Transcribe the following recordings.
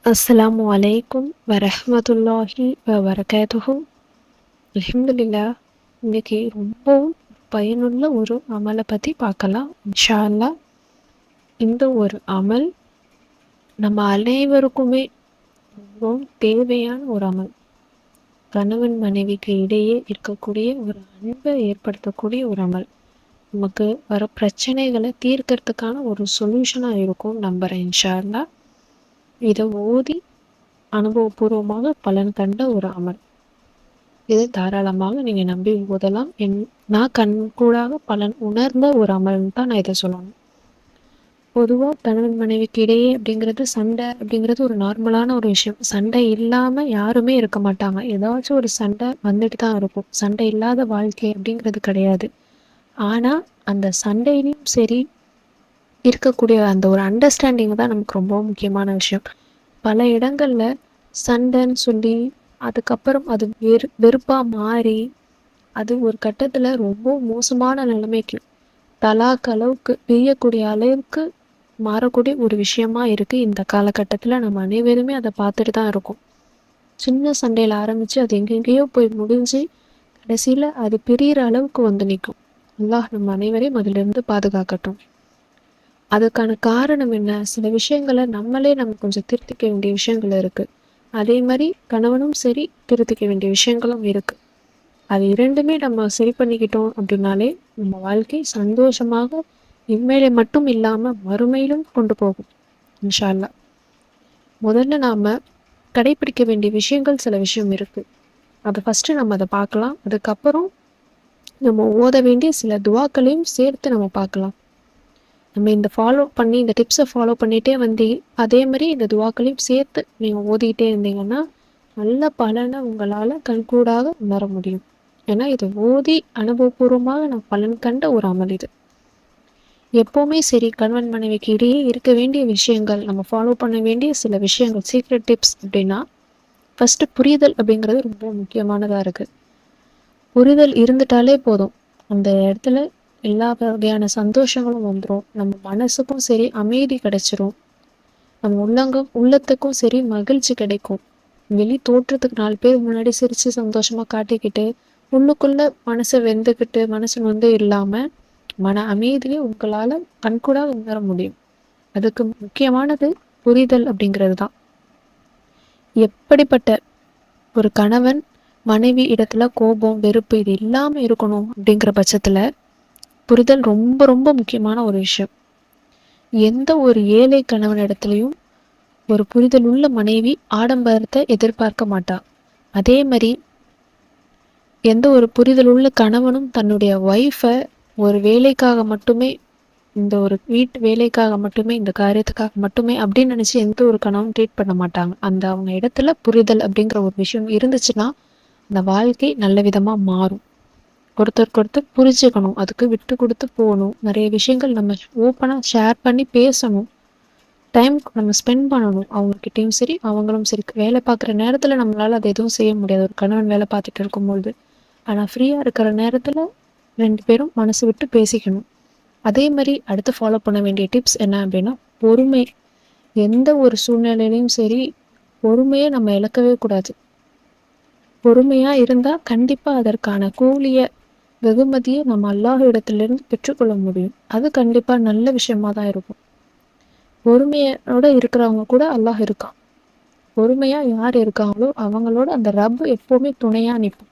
அஸ்ஸலாமு அலைக்கும் வரஹ்மத்துல்லாஹி வபரகாத்துஹு. அல்ஹம்துலில்லாஹ். இன்னைக்கு ரொம்பவும் பயனுள்ள ஒரு அமலை பற்றி பார்க்கலாம் இன்ஷா அல்லாஹ். இந்த ஒரு அமல் நம்ம அனைவருக்குமே ரொம்பவும் தேவையான ஒரு அமல். கணவன் மனைவிக்கு இடையே இருக்கக்கூடிய ஒரு அன்பை ஏற்படுத்தக்கூடிய ஒரு அமல். நமக்கு வர பிரச்சனைகளை தீர்க்கறதுக்கான ஒரு சொல்யூஷனாக இருக்கும் நம்புகிறேன் இன்ஷா அல்லாஹ். இதை ஓதி அனுபவபூர்வமாக பலன் கண்ட ஒரு அமல். இது தாராளமாக நீங்க நம்பி ஓதலாம். நான் கண்கூடாக பலன் உணர்ந்த ஒரு அமல்னு தான் நான் இதை சொல்லணும். பொதுவாக கணவன் மனைவிக்கு இடையே அப்படிங்கிறது சண்டை அப்படிங்கிறது ஒரு நார்மலான ஒரு விஷயம். சண்டை இல்லாம யாருமே இருக்க மாட்டாங்க. ஏதாச்சும் ஒரு சண்டை வந்துட்டு தான் இருக்கும். சண்டை இல்லாத வாழ்க்கை அப்படிங்கிறது கிடையாது. ஆனா அந்த சண்டையிலையும் சரி இருக்கக்கூடிய அந்த ஒரு அண்டர்ஸ்டாண்டிங் தான் நமக்கு ரொம்ப முக்கியமான விஷயம். பல இடங்கள்ல சண்டைன்னு சொல்லி அதுக்கப்புறம் அது வெறுப்பாக மாறி அது ஒரு கட்டத்தில் ரொம்ப மோசமான நிலைமைக்கு தலாக் அளவுக்கு பிரியக்கூடிய அளவுக்கு மாறக்கூடிய ஒரு விஷயமா இருக்குது. இந்த காலகட்டத்தில் நம்ம அனைவருமே அதை பார்த்துட்டு தான் இருக்கோம். சின்ன சண்டையில் ஆரம்பித்து அது எங்கெங்கேயோ போய் முடிஞ்சு கடைசியில் அது பிரிகிற அளவுக்கு வந்து நிற்கும். அல்லாஹ் நம்ம அனைவரையும் அதிலிருந்து பாதுகாக்கட்டும். அதுக்கான காரணம் என்ன? சில விஷயங்களை நம்மளே நம்ம கொஞ்சம் திருத்திக்க வேண்டிய விஷயங்கள் இருக்குது. அதே மாதிரி கணவனும் சரி திருத்திக்க வேண்டிய விஷயங்களும் இருக்குது. அது இரண்டுமே நம்ம சரி பண்ணிக்கிட்டோம் அப்படின்னாலே நம்ம வாழ்க்கை சந்தோஷமாக இம்மையில மட்டும் இல்லாமல் மறுமையிலும் கொண்டு போகும் இன்ஷா அல்லாஹ். முதல்ல நாம் கடைபிடிக்க வேண்டிய விஷயங்கள் சில விஷயம் இருக்குது. அதை ஃபஸ்ட்டு நம்ம அதை பார்க்கலாம். அதுக்கப்புறம் நம்ம ஓத வேண்டிய சில துவாக்களையும் சேர்த்து நம்ம பார்க்கலாம். நம்ம இந்த இந்த டிப்ஸை ஃபாலோ பண்ணிகிட்டே அதே மாதிரி இந்த துவாக்களையும் சேர்த்து நீங்கள் ஓதிக்கிட்டே இருந்தீங்கன்னா நல்ல பலனை உங்களால் கண்கூடாக உணர முடியும். ஏன்னா இது ஓதி அனுபவபூர்வமாக நான் பலன் கண்ட ஒரு அமல் இது. எப்போவுமே சரி கணவன் மனைவிக்கு இடையே இருக்க வேண்டிய விஷயங்கள், நம்ம ஃபாலோ பண்ண வேண்டிய சில விஷயங்கள், சீக்ரெட் டிப்ஸ் அப்படின்னா ஃபஸ்ட்டு புரிதல் அப்படிங்கிறது ரொம்ப முக்கியமானதாக இருக்குது. புரிதல் இருந்துட்டாலே போதும். அந்த இடத்துல எல்லா வகையான சந்தோஷங்களும் வந்துடும். நம்ம மனசுக்கும் சரி அமைதி கிடைச்சிரும். நம்ம உள்ளத்துக்கும் சரி மகிழ்ச்சி கிடைக்கும். வெளி தோற்றத்துக்கு 4 பேர் முன்னாடி சிரித்து சந்தோஷமாக காட்டிக்கிட்டு உள்ளுக்குள்ள மனசை வெந்துக்கிட்டு மனசு இல்லாமல் மன அமைதியை உங்களால் கண்கூடாக உணர முடியும். அதுக்கு முக்கியமானது புரிதல் அப்படிங்கிறது தான். எப்படிப்பட்ட ஒரு கணவன் மனைவி இடத்துல கோபம் வெறுப்பு இது இல்லாமல் இருக்கணும் அப்படிங்கிற பட்சத்தில் புரிதல் ரொம்ப ரொம்ப முக்கியமான ஒரு விஷயம். எந்த ஒரு ஏழை கணவன் இடத்துலையும் ஒரு புரிதல் உள்ள மனைவி ஆடம்பரத்தை எதிர்பார்க்க மாட்டா. அதே மாதிரி எந்த ஒரு புரிதல் உள்ள கணவனும் தன்னுடைய ஒய்ஃபை ஒரு வேலைக்காக மட்டுமே, இந்த ஒரு வீட்டு வேலைக்காக மட்டுமே, இந்த காரியத்துக்காக மட்டுமே அப்படின்னு நினச்சி எந்த ஒரு கணவனும் ட்ரீட் பண்ண மாட்டாங்க. அவங்க இடத்துல புரிதல் அப்படிங்கிற ஒரு விஷயம் இருந்துச்சுன்னா அந்த வாழ்க்கை நல்ல விதமாக மாறும். ஒருத்தருக்கு புரிஞ்சுக்கணும், அதுக்கு விட்டு கொடுத்து போகணும். நிறைய விஷயங்கள் நம்ம ஓப்பனாக ஷேர் பண்ணி பேசணும். டைம் நம்ம ஸ்பெண்ட் பண்ணணும். அவங்கக்கிட்டையும் சரி அவங்களும் சரி. வேலை பார்க்குற நேரத்தில் நம்மளால் அதை எதுவும் செய்ய முடியாது ஒரு கணவன் வேலை பார்த்துட்டு இருக்கும்பொழுது. ஆனால் ஃப்ரீயாக இருக்கிற நேரத்தில் 2 பேரும் மனசு விட்டு பேசிக்கணும். அதே மாதிரி அடுத்து ஃபாலோ பண்ண வேண்டிய டிப்ஸ் என்ன அப்படின்னா பொறுமை. எந்த ஒரு சூழ்நிலையிலையும் சரி பொறுமையை நம்ம இழக்கவே கூடாது. பொறுமையாக இருந்தால் கண்டிப்பாக அதற்கான கூலியை வெகுமதியை நம்ம அல்லாஹ் இடத்திலிருந்து பெற்றுக்கொள்ள முடியும். அது கண்டிப்பாக நல்ல விஷயமா தான் இருக்கும். பொறுமையோட இருக்கிறவங்க கூட அல்லாஹ் இருக்கான். பொறுமையாக யார் இருக்காங்களோ அவங்களோட அந்த ரப் எப்போவுமே துணையாக நிற்கும்.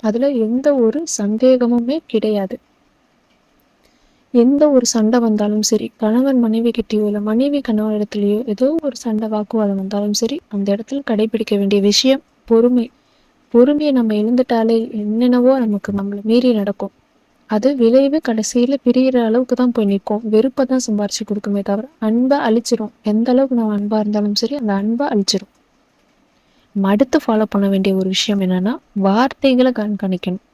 அதில் எந்த ஒரு சந்தேகமுமே கிடையாது. எந்த ஒரு சண்டை வந்தாலும் சரி, கணவன் மனைவி கிட்டேயோ இல்லை மனைவி கணவன் இடத்துலையோ ஏதோ ஒரு சண்டை வாக்குவாதம் வந்தாலும் சரி, அந்த இடத்துல கடைபிடிக்க வேண்டிய விஷயம் பொறுமை. பொறுமையை நம்ம எழுந்துட்டாலே என்னென்னவோ நம்மளை மீறி நடக்கும். அது விளைவு கடைசியில் பிரிகிற அளவுக்கு தான் போய் நிற்கும். வெறுப்பை தான் சம்பாரிச்சு கொடுக்குமே தவிர அன்பை அழிச்சிடும். எந்த அளவுக்கு நம்ம அன்பாக இருந்தாலும் சரி அந்த அன்பை அழிச்சிடும். நம்ம அடுத்து ஃபாலோ பண்ண வேண்டிய ஒரு விஷயம் என்னன்னா வார்த்தைகளை கண்காணிக்கணும்.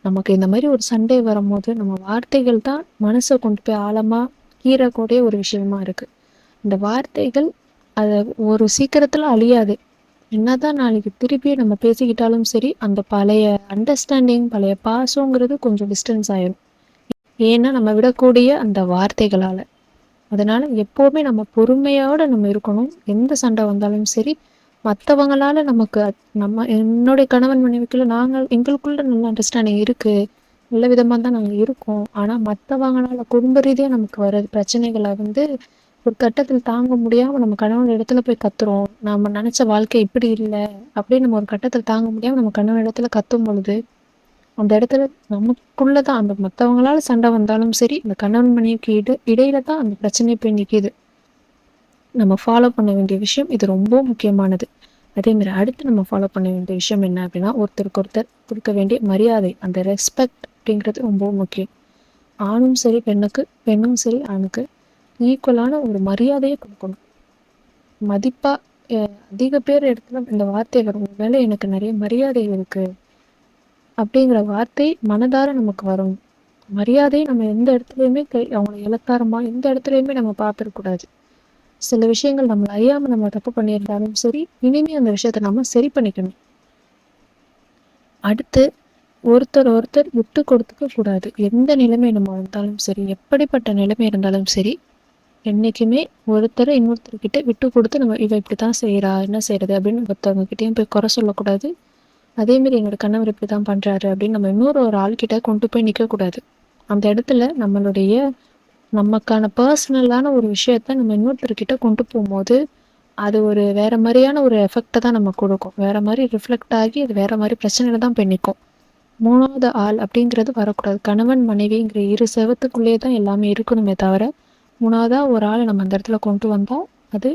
நமக்கு இந்த மாதிரி ஒரு சண்டை வரும்போது நம்ம வார்த்தைகள் தான் மனசை கொண்டு போய் ஆழமாக கீறக்கூடிய ஒரு விஷயமா இருக்கு. இந்த வார்த்தைகள் அதை ஒரு சீக்கிரத்தில் அழியாது. என்னதான் நாளைக்கு திருப்பி நம்ம பேசிக்கிட்டாலும் சரி அந்த பழைய அண்டர்ஸ்டாண்டிங் பழைய பாசங்கிறது கொஞ்சம் டிஸ்டன்ஸ் ஆயிடும். ஏன்னா நம்ம விடக்கூடிய அந்த வார்த்தைகளால். அதனால எப்பவுமே நம்ம பொறுமையோட நம்ம இருக்கணும். எந்த சண்டை வந்தாலும் சரி, மத்தவங்களால நமக்கு என்னுடைய கணவன் மனைவிக்குள்ள எங்களுக்குள்ள நல்ல அண்டர்ஸ்டாண்டிங் இருக்கு. நல்ல விதமா தான் நாங்க இருக்கோம். ஆனா மத்தவங்களால குடும்ப ரீதியா நமக்கு வர பிரச்சனைகள வந்து ஒரு கட்டத்தில் தாங்க முடியாம நம்ம கணவன் இடத்துல போய் கத்துறோம். நாம நெனச்ச வாழ்க்கை இப்படி இல்ல. அப்படின்னு நம்ம ஒரு கட்டத்துல தாங்க முடியாம நம்ம கணவன் இடத்துல கத்தும் பொழுது, அந்த இடத்துல நமக்குள்ள தான் அந்த மத்தவங்களால சண்டை வந்தாலும் சரி, இந்த கணவன் மனைவிக்கு இடையில தான் அந்த பிரச்சனை போய் நிக்குது. நம்ம ஃபாலோ பண்ண வேண்டிய விஷயம் இது ரொம்ப முக்கியமானது. அதே மாரி அடுத்து நம்ம ஃபாலோ பண்ண வேண்டிய விஷயம் என்ன அப்படின்னா, ஒருத்தருக்கு ஒருத்தர் குடுக்க வேண்டிய மரியாதை. அந்த ரெஸ்பெக்ட் அப்படிங்கிறது ரொம்ப முக்கியம். ஆணும் சரி பெண்ணுக்கு, பெண்ணும் சரி ஆணுக்கு ஈக்குவலான ஒரு மரியாதைய குடுக்கணும். மதிப்பா அ அதிக பேர் இடத்துல இந்த வார்த்தை வரும். "உன் மேல எனக்கு நெறைய மரியாதை இருக்கு." அப்படிங்கிற வார்த்தை மனதார நமக்கு வரும். மரியாதை நம்ம எந்த இடத்துலயுமே அவங்கள இளக்காரமா எந்த இடத்துலயுமே நம்ம பார்த்துறக்கூடாது. சில விஷயங்கள் நம்மள அறியாம நம்ம தப்பு பண்ணியிருந்தாலும் சரி, இனிமே அந்த விஷயத்த நம்ம சரி பண்ணிக்கணும். அடுத்து ஒருத்தர் ஒருத்தர் விட்டு கொடுத்துக்க கூடாது. எந்த நிலைமை நம்ம வந்தாலும் சரி, எப்படிப்பட்ட நிலைமை இருந்தாலும் சரி, என்னைக்குமே ஒருத்தரை இன்னொருத்தர்கிட்ட விட்டு கொடுத்து நம்ம இவ இப்படித்தான் செய்றா, என்ன செய்றது அப்படின்னு ஒருத்தவங்க கிட்டயும் போய் குறை சொல்லக்கூடாது. அதே மாரி என்னோட கணவர் இப்படிதான் பண்றாரு அப்படின்னு நம்ம ஒரு ஆள்கிட்ட கொண்டு போய் நிக்கக்கூடாது. அந்த இடத்துல நமக்கான பர்சனலான ஒரு விஷயத்த நம்ம இன்னொருத்தர்கிட்ட கொண்டு போம்போது, அது ஒரு வேற மாரியான ஒரு எஃபெக்ட்ட தான் நமக்கு குடுக்கும். வேற மாரி ரிஃப்ளெக்ட் ஆகி அது வேற மாரி பிரச்சனையில தான் போய் நிக்கும். 3வது ஆள் அப்படிங்கிறது வரக்கூடாது. கணவன், மனைவிங்கிற இரு செவுத்துக்குள்ளேயே தான் எல்லாமே இருக்கணுமே தவிர, 3வதா ஒரு ஆள நம்ம அந்த இடத்துல கொண்டு வந்தா, அது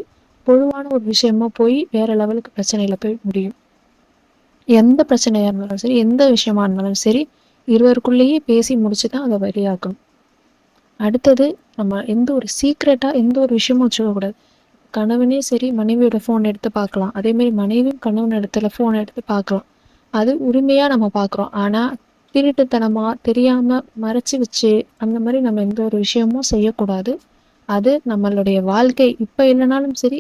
பொதுவான ஒரு விஷயமா போய் வேற லெவலுக்கு பிரச்சனையில போய் முடியும். எந்த பிரச்சனையா இருந்தாலும் சரி, எந்த விஷயமா இருந்தாலும் சரி, இருவருக்குள்ளேயே பேசி முடிச்சு தான் அத வழியாக்கணும். அடுத்தது நம்ம எந்த ஒரு விஷயமும் வச்சுக்கக்கூடாது. கணவனே சரி, மனைவியோட ஃபோன் எடுத்து பார்க்கலாம். அதேமாரி மனைவியும் கணவன் இடத்துல ஃபோன் எடுத்து பார்க்கலாம். அது உரிமையா நம்ம பார்க்குறோம். ஆனா, திருட்டுத்தனமா, தெரியாம மறைச்சு வச்சு, அந்த மாரி நம்ம எந்த ஒரு விஷயமும் செய்யக்கூடாது. அது நம்மளுடைய வாழ்க்கை இப்ப இல்லனாலும் சரி,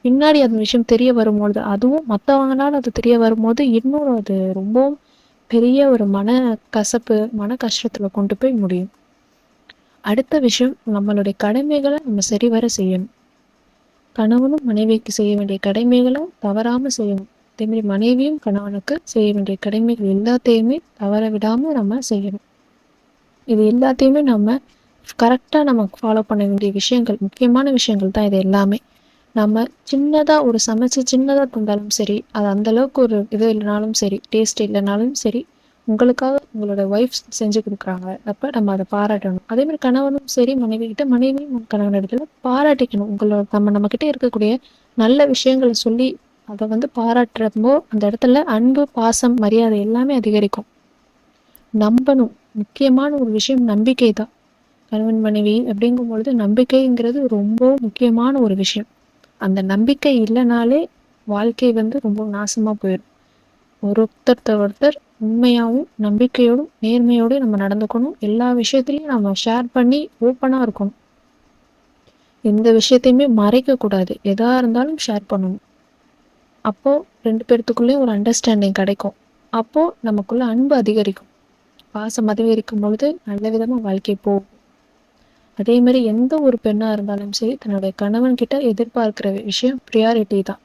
பின்னாடி அந்த விஷயம் தெரிய வரும்பொழுது, அதுவும் மத்தவங்கனால அது தெரிய வரும்போது, இன்னும் அது ரொம்பவும் பெரிய ஒரு கசப்பு, மன கஷ்டத்துல கொண்டு போய் முடியும். அடுத்த விஷயம் நம்மளுடைய கடமைகள நம்ம சரிவர செய்யணும். கணவனும் மனைவிக்கு செய்ய வேண்டிய கடமைகள தவறாம செய்யணும். அதேமாரி மனைவியும் கணவனுக்கு செய்ய வேண்டிய கடமைகள் எல்லாத்தையுமே தவற விடாம நம்ம செய்யணும். இது எல்லாத்தையுமே நம்ம கரெக்ட்டா நம்ம ஃபாலோ பண்ண வேண்டிய விஷயங்கள், முக்கியமான விஷயங்கள் தான் இது எல்லாமே. நம்ம சின்னதா ஒரு சமைச்சு சின்னதா தந்தாலும் சரி, அது அந்த அளவுக்கு ஒரு இது இல்லனாலும் சரி, டேஸ்ட் இல்லனாலும் சரி, உங்களுக்காக உங்களோட ஒய்ஃப் செஞ்சு குடுக்குறாங்க. அப்ப நம்ம அத பாராட்டணும். அதேமாரி கணவனும் சரி, மனைவியும் கணவன் இடத்துல பாராட்டிக்கணும். நம்மகிட்ட இருக்கக்கூடிய நல்ல விஷயங்கள சொல்லி, அத வந்து பாராட்டுறப்போ, அந்த இடத்துல அன்பு, பாசம், மரியாதை எல்லாமே அதிகரிக்கும். நம்பணும். முக்கியமான ஒரு விஷயம் நம்பிக்கை தான். கணவன், மனைவி அப்படிங்கும்பொழுது நம்பிக்கைங்கிறது ரொம்ப முக்கியமான ஒரு விஷயம். அந்த நம்பிக்கை இல்லனாலே வாழ்க்கை வந்து ரொம்ப நாசமா போயிரும். ஒருத்தர் உண்மையாவும், நம்பிக்கையோடும், நேர்மையோடும் நம்ம நடந்துக்கணும். எல்லா விஷயத்திலயும் நம்ம ஷேர் பண்ணி ஓப்பனா இருக்கணும். எந்த விஷயத்தையுமே மறைக்கக்கூடாது. எதா இருந்தாலும் ஷேர் பண்ணணும். அப்போ 2 பேத்துக்குள்ளயும் ஒரு அண்டர்ஸ்டாண்டிங் கிடைக்கும். அப்போ நமக்குள்ள அன்பு அதிகரிக்கும். பாசம் அதிகரிக்கும் பொழுது நல்ல விதமா வாழ்க்கை போகும். அதே மாரி எந்த ஒரு பெண்ணா இருந்தாலும் சரி, தன்னுடைய கணவன் கிட்ட எதிர்பார்க்கிற விஷயம் பிரியாரிட்டி தான்.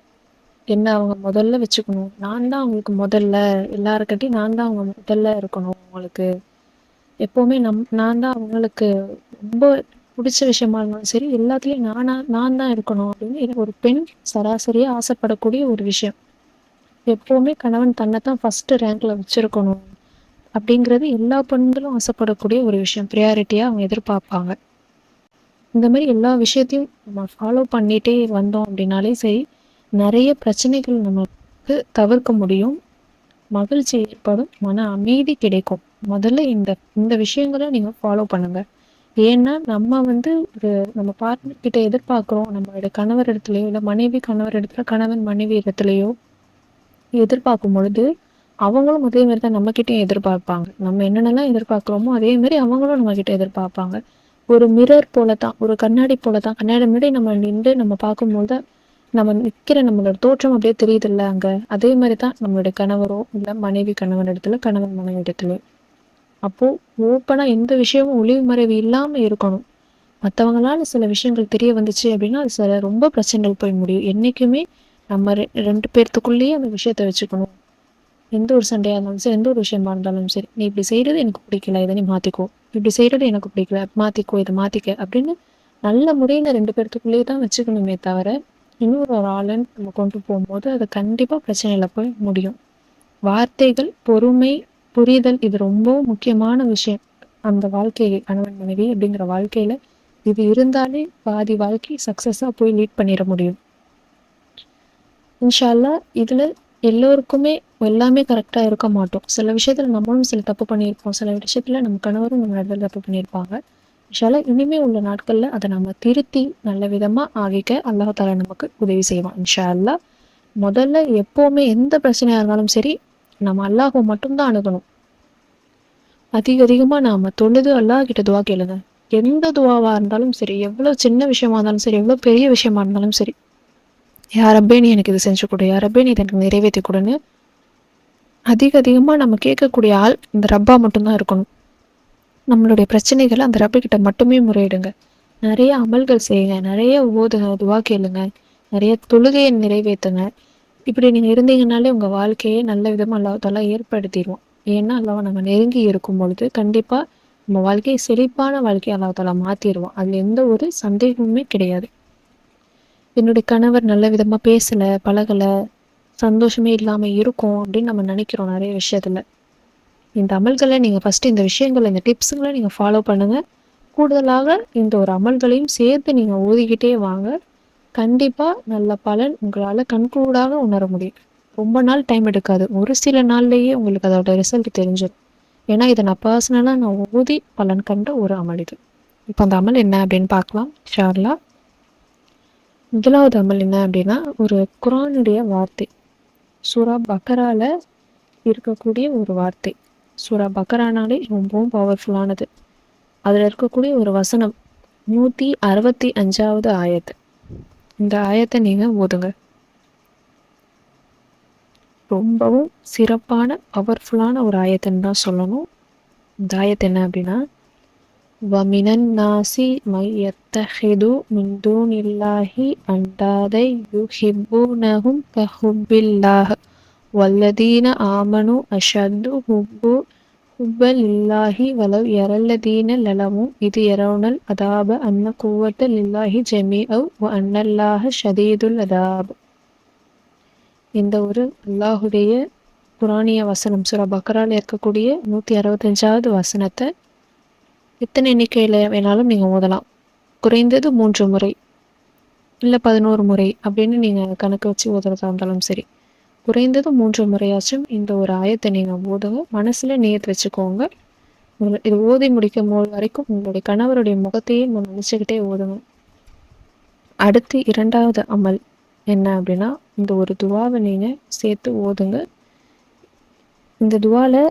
என்ன அவங்க முதல்ல வச்சுக்கணும். நான் தான் அவங்களுக்கு முதல்ல, எல்லாருக்கிட்டயும் நான் தான் அவங்க முதல்ல இருக்கணும் அவங்களுக்கு. எப்பவுமே நான் தான் அவங்களுக்கு ரொம்ப புடிச்ச விஷயமா இருந்தாலும் சரி, எல்லாத்துலயும் நான் தான் இருக்கணும் அப்படின்னு இது ஒரு பெண் சராசரியா ஆசைப்படக்கூடிய ஒரு விஷயம். எப்பவுமே கணவன் தன்னை தான் ஃபர்ஸ்ட் ரேங்க்ல வச்சிருக்கணும் அப்படிங்கிறது எல்லா பெண்களும் ஆசைப்படக்கூடிய ஒரு விஷயம். பிரியாரிட்டியா அவங்க எதிர்பார்ப்பாங்க. இந்த மாரி எல்லா விஷயத்தையும் நம்ம ஃபாலோ பண்ணிட்டே வந்தோம் அப்படின்னாலே சரி, நெறைய பிரச்சனைகள் நமக்கு தவிர்க்க முடியும். மகிழ்ச்சி ஏற்படும். மன அமைதி கிடைக்கும். முதல்ல இந்த இந்த விஷயங்கள நீங்க ஃபாலோ பண்ணுங்க. ஏன்னா, நம்ம வந்து நம்ம பார்ட்னர் கிட்ட எதிர்பார்க்குறோம். நம்மளோட கணவர் இடத்துலயோ, இல்ல மனைவி கணவர் இடத்துல, கணவன் மனைவி இடத்துலயோ எதிர்பார்க்கும் பொழுது, அவங்களும் அதே மாரி தான் நம்மகிட்டயும் எதிர்பார்ப்பாங்க. நம்ம என்னென்னலாம் எதிர்பார்க்குறோமோ, அதே மாரி அவங்களும் நம்மகிட்ட எதிர்பார்ப்பாங்க. ஒரு மிரர் போல தான், ஒரு கண்ணாடி போல தான். கண்ணாடி முன்னாடி நம்ம நின்று நம்ம பார்க்கும்போது, நம்ம நிக்கிற நம்மளோட தோற்றம் அப்படியே தெரியுதுல்ல அங்க. அதே மாரி தான் நம்மளுடைய கணவரோ, இல்ல மனைவி கணவன் இடத்துல, கணவன் மனைவி இடத்துலயோ. அப்போ ஓப்பனா எந்த விஷயமும் ஒளிவு மறைவு இல்லாம இருக்கணும். மற்றவங்களால சில விஷயங்கள் தெரிய வந்துச்சு அப்படின்னா அது சில ரொம்ப பிரச்சனைகள் போய் முடியும். என்றைக்குமே நம்ம 2 பேர்த்துக்குள்ளேயே அந்த விஷயத்த வச்சுக்கணும். எந்த ஒரு சண்டையாக இருந்தாலும் சரி, எந்த ஒரு விஷயமா இருந்தாலும் சரி, நீ இப்படி செய்கிறது எனக்கு பிடிக்கல, இதை நீ மாற்றிக்கோ. இப்படி செய்கிறது எனக்கு பிடிக்கல, மாற்றிக்கோ, இதை மாற்றிக்க அப்படின்னு நல்ல முறையில் 2 பேர்த்துக்குள்ளேயே தான் வச்சுக்கணுமே தவிர, இன்னொரு ஒரு ஆளுன்னு நம்ம கொண்டு போகும்போது அது கண்டிப்பாக பிரச்சனையில் போய் முடியும். வார்த்தைகள், பொறுமை, புரிதல் இது ரொம்ப முக்கியமான விஷயம். அந்த வாழ்க்கையை கணவன் மனைவி அப்படிங்கிற வாழ்க்கையில் இது இருந்தாலே பாதி வாழ்க்கை சக்ஸஸாக போய் லீட் பண்ணிட முடியும். இன்ஷா அல்லாஹ் இதில் எல்லோருக்குமே எல்லாமே கரெக்டாக இருக்க மாட்டோம். சில விஷயத்தில் நம்மளும் சில தப்பு பண்ணியிருப்போம். சில விஷயத்தில் நம்ம கணவரும் நம்ம நடுவில் தப்பு பண்ணியிருப்பாங்க. இன்ஷா அல்லாஹ் இனிமேல் உள்ள நாட்களில் அதை நம்ம திருத்தி நல்ல விதமாக ஆகிக்க அல்லாஹ் தஆலா நமக்கு உதவி செய்வான் இன்ஷா அல்லாஹ். முதல்ல எப்போவுமே எந்த பிரச்சனையாக இருந்தாலும் சரி, நம்ம அல்லாஹ்வை மட்டும்தான் அணுகணும். அதிகமாக நாம் தொழுது அல்லாஹ் கிட்ட துவா கேளுங்க. எந்த துவாவாக இருந்தாலும் சரி, எவ்வளோ சின்ன விஷயமா இருந்தாலும் சரி, எவ்வளோ பெரிய விஷயமா இருந்தாலும் சரி, யா ரப்பே நீ எனக்கு இது செஞ்சு கொடு, யா ரப்பே நீ எனக்கு நிறைவேற்றி கொடுன்னு அதிகமாக நம்ம கேட்கக்கூடிய ஆள் இந்த ரப்பா மட்டும்தான் இருக்கணும். நம்மளுடைய பிரச்சனைகளை அந்த ரப்ப கிட்ட மட்டுமே முறையிடுங்க. நிறைய அமல்கள் செய்யுங்க, நிறைய ஓதுங்க, துவா கேளுங்க, நிறைய தொழுகையை நிறைவேற்றுங்க. இப்படி நீங்கள் இருந்தீங்கனாலே உங்கள் வாழ்க்கையை நல்ல விதமாக அல்லாஹ் தஆலா ஏற்படுத்திடுவோம். ஏன்னா அல்லாஹ் நம்ம நெருங்கி இருக்கும் பொழுது கண்டிப்பாக நம்ம வாழ்க்கையை செழிப்பான வாழ்க்கையை அல்லாஹ் தஆலா மாற்றிடுவோம். அதில் எந்த ஒரு சந்தேகமுமே கிடையாது. என்னுடைய கணவர் நல்ல விதமாக பேசலை, பழகலை, சந்தோஷமே இல்லாமல் இருக்கும் அப்படின்னு நம்ம நினைக்கிறோம் நிறைய விஷயத்தில். இந்த அமல்களை நீங்கள் ஃபஸ்ட்டு இந்த விஷயங்களை, இந்த டிப்ஸுங்களை நீங்கள் ஃபாலோ பண்ணுங்கள். கூடுதலாக இந்த ஒரு அமல்களையும் சேர்த்து நீங்கள் ஓதிக்கிட்டே வாங்க. கண்டிப்பாக நல்ல பலன் உங்களால் கண்கூடாக உணர முடியும். ரொம்ப நாள் டைம் எடுக்காது, ஒரு சில நாள்லேயே உங்களுக்கு அதோட ரிசல்ட் தெரிஞ்சிடும். ஏன்னா இதை நான் பர்சனலாக நான் ஓதி பலன் கண்ட ஒரு அமல் இது. இப்போ அந்த அமல் என்ன அப்படின்னு பார்க்கலாம் இன்ஷா அல்லாஹ். முதலாவது அமல் என்ன அப்படின்னா, ஒரு குர்ஆனுடைய வார்த்தை, சூரா பக்கரால இருக்கக்கூடிய ஒரு வார்த்தை. சூரா பக்கரானாலே ரொம்பவும் பவர்ஃபுல்லானது. அதில் இருக்கக்கூடிய ஒரு வசனம் 165வது ஆயத்து. இந்த ஆயத்தை நீங்கள் ஓதுங்க. ரொம்பவும் சிறப்பான பவர்ஃபுல்லான ஒரு ஆயத்துன்னு தான் சொல்லணும். இந்த ஆயத்து என்ன அப்படின்னா, வமினன் நாசி மை யத்தஹிது மின் தூனில்லாஹி அண்டாதை யுஹிப்பூனஹும் கஹுப்பில்லாஹ் வல்லதீன ஆமனு அஷத்து ஹுப்பல் இல்லாஹி வலவ் யரல்லதீன லலமு இது யரவுனல் அதாப அன்ன குவத்த லில்லாஹி ஜமீஅவ் வ அன்னல்லாஹ ஷதீதுல் அதாப். இந்த ஒரு அல்லாஹுடைய குரானிய வசனம் சூரா பக்கரால இருக்கக்கூடிய 165வது வசனத்தை எத்தனை எண்ணிக்கையில் வேணாலும் நீங்கள் ஓதலாம். குறைந்தது 3 முறை இல்லை 11 முறை அப்படின்னு நீங்கள் கணக்கு வச்சு ஓதுறதா இருந்தாலும் சரி, குறைந்தது 3 முறையாச்சும் இந்த ஒரு ஆயத்தை நீங்கள் ஓதுங்க. மனசில் நியத்து வச்சுக்கோங்க. இது ஓதி முடிக்கும் போது வரைக்கும் உங்களுடைய கணவருடைய முகத்தையே நினச்சிக்கிட்டே ஓதுங்க. அடுத்து 2வது அமல் என்ன அப்படின்னா, இந்த ஒரு துவாவை நீங்கள் சேர்த்து ஓதுங்க. இந்த துவாவில்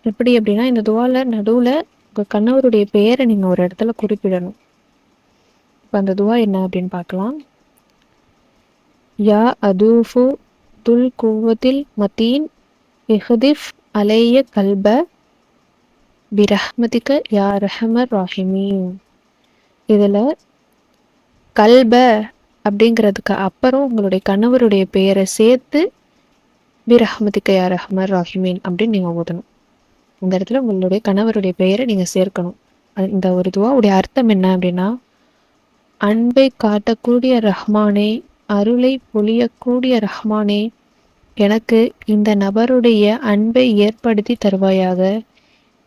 எப்படி அப்படின்னா, இந்த துவாவில் நடுவில் உங்கள் கணவருடைய பெயரை நீங்கள் ஒரு இடத்துல குறிப்பிடணும். இப்போ அந்த துவா என்ன அப்படின்னு பார்க்கலாம். யா அதூஃபு துல் குவத்தில் மத்தீன் இஹ்திஃப் அலைய கல்ப பிரஹ்மதிக யா ரஹமர் ராஹிமீன். இதில் கல்ப அப்படிங்கிறதுக்கு அப்புறம் உங்களுடைய கணவருடைய பெயரை சேர்த்து பிரஹ்மதிக யா ரஹமர் ராஹிமீன் அப்படின்னு நீங்கள் ஓதணும். இந்த இடத்துல உங்களுடைய கணவருடைய பெயரை நீங்கள் சேர்க்கணும். இந்த ஒரு துவாவுடைய அர்த்தம் என்ன அப்படின்னா, அன்பை காட்டக்கூடிய ரஹ்மானே, அருளை பொழியக்கூடிய ரஹ்மானே, எனக்கு இந்த நபருடைய அன்பை ஏற்படுத்தி தருவாயாக.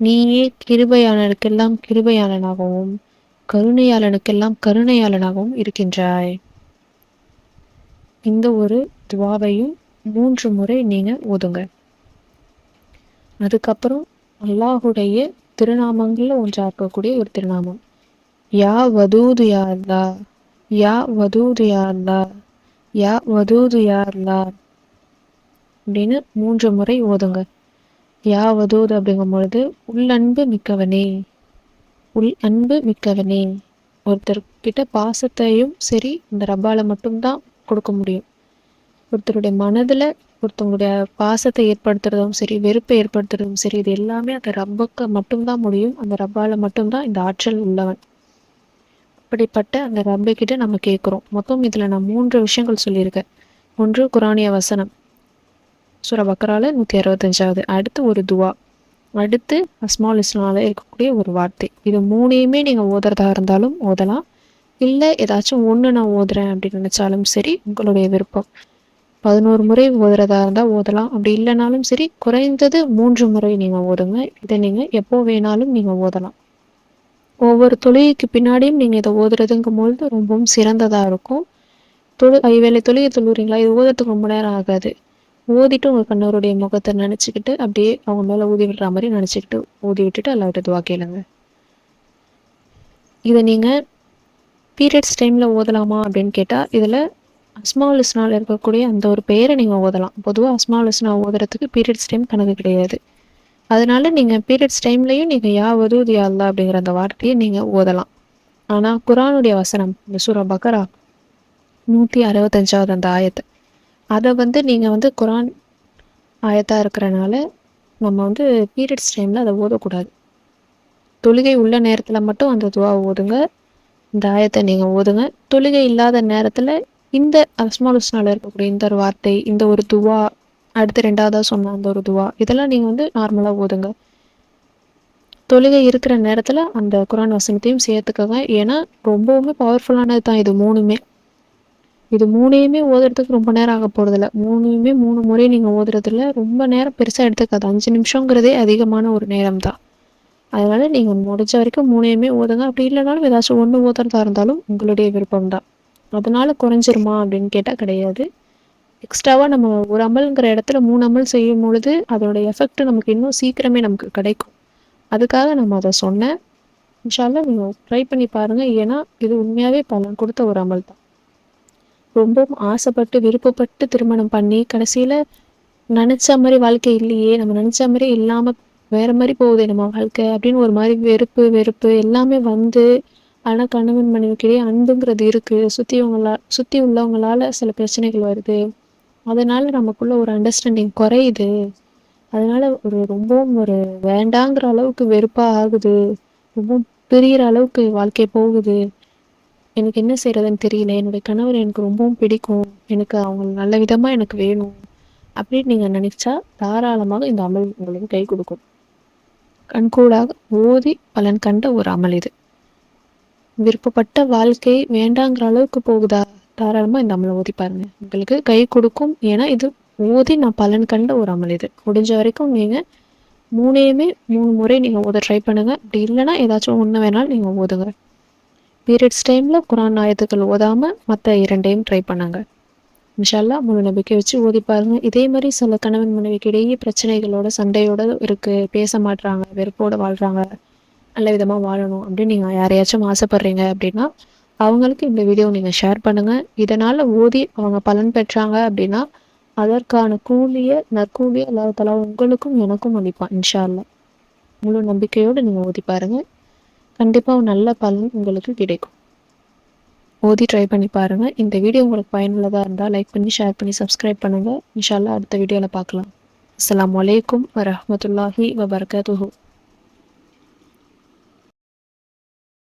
நீயே கிருபையாளனுக்கெல்லாம் கிருபையாளனாகவும் கருணையாளனுக்கெல்லாம் கருணையாளனாகவும் இருக்கின்றாய். இந்த ஒரு துவாவையும் 3 முறை நீங்கள் ஓதுங்க. அதுக்கப்புறம் அல்லாஹுடைய திருநாமங்களில் ஒன்றாக இருக்கக்கூடிய ஒரு திருநாமம் யா வதூது யா அல்லா, யா வதூது யா அல்லா, யா வதூது யா அல்லா அப்படின்னு 3 முறை ஓதுங்க. யா வதூது அப்படிங்கும் பொழுது உள்ளன்பு மிக்கவனே, உள் அன்பு மிக்கவனே. ஒருத்தர்கிட்ட பாசத்தையும் சரி இந்த ரப்பால மட்டும்தான் கொடுக்க முடியும். ஒருத்தருடைய மனதில் ஒருத்தவங்களுடைய பாசத்தை ஏற்படுத்துறதும் சரி, வெறுப்பை ஏற்படுத்துறதும் சரி, இது எல்லாமே அந்த ரப்புக்கு மட்டும்தான் முடியும். அந்த ரப்பால மட்டும்தான் இந்த ஆற்றல் உள்ளவன். அப்படிப்பட்ட அந்த ரப்பு கிட்ட நம்ம கேட்குறோம். மொத்தம் இதில் நான் 3 விஷயங்கள் சொல்லியிருக்கேன். ஒன்று குரானிய வசனம், சூரா பக்கரால 165வது. அடுத்து ஒரு துவா, அடுத்து அஸ்மால் இஸ்னால இருக்கக்கூடிய ஒரு வார்த்தை. இது 3யுமே நீங்கள் ஓதுறதா இருந்தாலும் ஓதலாம். இல்லை ஏதாச்சும் ஒன்று நான் ஓதுறேன் அப்படின்னு நினச்சாலும் சரி, உங்களுடைய விருப்பம். 11 முறை ஓதுறதா இருந்தால் ஓதலாம். அப்படி இல்லைனாலும் சரி, குறைந்தது 3 முறை நீங்கள் ஓதுங்க. இதை நீங்கள் எப்போ வேணாலும் நீங்கள் ஓதலாம். ஒவ்வொரு தொழுகைக்கு பின்னாடியும் நீங்கள் இதை ஓதுறதுங்கும்பொழுது ரொம்பவும் சிறந்ததாக இருக்கும். ஐவேளை தொழுகை தொழுகிறீங்களா, இது ஓதுறதுக்கு ரொம்ப நேரம் ஆகாது. ஓதிட்டு உங்கள் கணவருடைய முகத்தை நினச்சிக்கிட்டு அப்படியே அவங்க மேலே ஊதி விடுற மாதிரி நினச்சிக்கிட்டு ஊதி விட்டுட்டு அல்லாஹ்ட்ட துவா கேளுங்க. இதை நீங்கள் பீரியட்ஸ் டைமில் ஓதலாமா அப்படின்னு கேட்டால், இதில் அஸ்மாவுல் ஹுஸ்னால இருக்கக்கூடிய அந்த ஒரு பெயரை நீங்கள் ஓதலாம். பொதுவாக அஸ்மாவுல் ஹுஸ்னா ஓதுறதுக்கு பீரியட்ஸ் டைம் கணக்கு கிடையாது. அதனால நீங்கள் பீரியட்ஸ் டைம்லையும் நீங்கள் யா வதூத் யா அல்லாஹ் அப்படிங்கிற அந்த வார்த்தையை நீங்கள் ஓதலாம். ஆனால் குரானுடைய வசனம், இந்த சூரா பக்கரா 165வது அந்த ஆயத்தை, அதை நீங்கள் குரான் ஆயத்தாக இருக்கிறனால நம்ம பீரியட்ஸ் டைமில் அதை ஓதக்கூடாது. தொழுகை உள்ள நேரத்தில் மட்டும் அந்த துவா ஓதுங்க, இந்த ஆயத்தை நீங்கள் ஓதுங்க. தொழுகை இல்லாத நேரத்தில் இந்த அஸ்மால் ஹுஸ்னால இருக்கக்கூடிய இந்த ஒரு வார்த்தை, இந்த ஒரு துவா, அடுத்து 2வதாக சொன்ன அந்த ஒரு துவா, இதெல்லாம் நீங்கள் நார்மலாக ஓதுங்க. தொழுகை இருக்கிற நேரத்தில் அந்த குரான் வசனத்தையும் சேர்த்துக்கோங்க. ஏன்னா ரொம்பவுமே பவர்ஃபுல்லானது தான் இது 3மே. இது 3யுமே ஓதுறதுக்கு ரொம்ப நேரம் ஆக போகிறதில்ல. 3யுமே 3 முறை நீங்கள் ஓதுறதில்ல, ரொம்ப நேரம் பெருசாக எடுத்துக்காது. 5 நிமிஷங்கிறதே அதிகமான ஒரு நேரம் தான். அதனால் நீங்கள் முடிஞ்ச வரைக்கும் 3யுமே ஓதுங்க. அப்படி இல்லைனாலும் ஏதாச்சும் ஒன்று ஓதுறதா இருந்தாலும் உங்களுடைய விருப்பம் தான். அதனால் குறைஞ்சிருமா அப்படின்னு கேட்டால் கிடையாது. எக்ஸ்ட்ராவாக நம்ம ஒரு அமல்ங்கிற இடத்துல 3 அமல் செய்யும் பொழுது அதோட எஃபெக்ட் நமக்கு இன்னும் சீக்கிரமே நமக்கு கிடைக்கும். அதுக்காக நம்ம அதை சொன்னேன். இன்ஷா அல்லாஹ் நீங்கள் ட்ரை பண்ணி பாருங்கள். ஏன்னா இது உண்மையாகவே பலன் கொடுத்த ஒரு அமல் தான். ரொம்பவும் ஆசைப்பட்டு விருப்பப்பட்டு திருமணம் பண்ணி கடைசியில் நினச்ச மாதிரி வாழ்க்கை இல்லையே, நம்ம நினச்ச மாதிரியே இல்லாமல் வேறு மாதிரி போகுதே நம்ம வாழ்க்கை அப்படின்னு ஒரு மாதிரி வெறுப்பு எல்லாமே ஆனால் கணவன் மனைவிக்கிடையே அன்புங்கிறது இருக்குது. சுற்றி உள்ளவங்களால சில பிரச்சனைகள் வருது. அதனால் நமக்குள்ள ஒரு அண்டர்ஸ்டாண்டிங் குறையுது. அதனால் ரொம்பவும் வேண்டாங்கிற அளவுக்கு வெறுப்பாக ஆகுது. ரொம்ப பிரிகிற அளவுக்கு வாழ்க்கை போகுது. எனக்கு என்ன செய்கிறதுன்னு தெரியல. என்னுடைய கணவர் எனக்கு ரொம்பவும் பிடிக்கும். எனக்கு அவங்க நல்ல விதமாக எனக்கு வேணும் அப்படின்னு நீங்கள் நினச்சா தாராளமாக இந்த அமல் உங்களுக்கு கை கொடுக்கும். கண்கூடாக ஓதி பலன் கண்ட ஒரு அமல் இது. விருப்பப்பட்ட வாழ்க்கை வேண்டாங்கிற அளவுக்கு போகுதா, தாராளமாக இந்த அமலை ஓதி பாருங்க, உங்களுக்கு கை கொடுக்கும். ஏன்னா இது ஓதி நான் பலன் கண்ட ஒரு அமல் இது. முடிஞ்ச வரைக்கும் நீங்கள் 3யுமே 3 முறை நீங்கள் ஓத ட்ரை பண்ணுங்கள். அப்படி இல்லைன்னா ஏதாச்சும் ஒன்று வேணாலும் நீங்கள் ஓதுங்க. பீரியட்ஸ் டைமில் குரான் ஆயத்துக்கள் ஓதாமல் மற்ற 2யும் ட்ரை பண்ணுங்க. இன்ஷா அல்லாஹ் முழு நம்பிக்கை வச்சு ஓதி பாருங்கள். இதே மாதிரி சில கணவன் மனைவிக்கு இடையே பிரச்சனைகளோட சண்டையோட இருக்குது, பேச மாட்டுறாங்க, வெறுப்போடு வாழ்கிறாங்க, நல்ல விதமாக வாழணும் அப்படின்னு நீங்கள் யாரையாச்சும் ஆசைப்பட்றீங்க அப்படின்னா அவங்களுக்கு இந்த வீடியோ நீங்கள் ஷேர் பண்ணுங்கள். இதனால் ஓதி அவங்க பலன் பெற்றாங்க அப்படின்னா அதற்கான நற்கூலியை அல்லாஹ் தஆலா உங்களுக்கும் எனக்கும் அளிப்பான் இன்ஷா அல்லாஹ். முழு நம்பிக்கையோடு நீங்கள் ஓதி பாருங்கள், கண்டிப்பாக நல்ல பலன் உங்களுக்கு கிடைக்கும். ஓதி ட்ரை பண்ணி பாருங்கள். இந்த வீடியோ உங்களுக்கு பயனுள்ளதாக இருந்தால் லைக் பண்ணி, ஷேர் பண்ணி, சப்ஸ்கிரைப் பண்ணுங்கள். இன்ஷா அல்லாஹ் அடுத்த வீடியோவில் பார்க்கலாம். அஸ்ஸலாமு அலைக்கும் வரஹ்மத்துல்லாஹி வபரகாத்துஹு.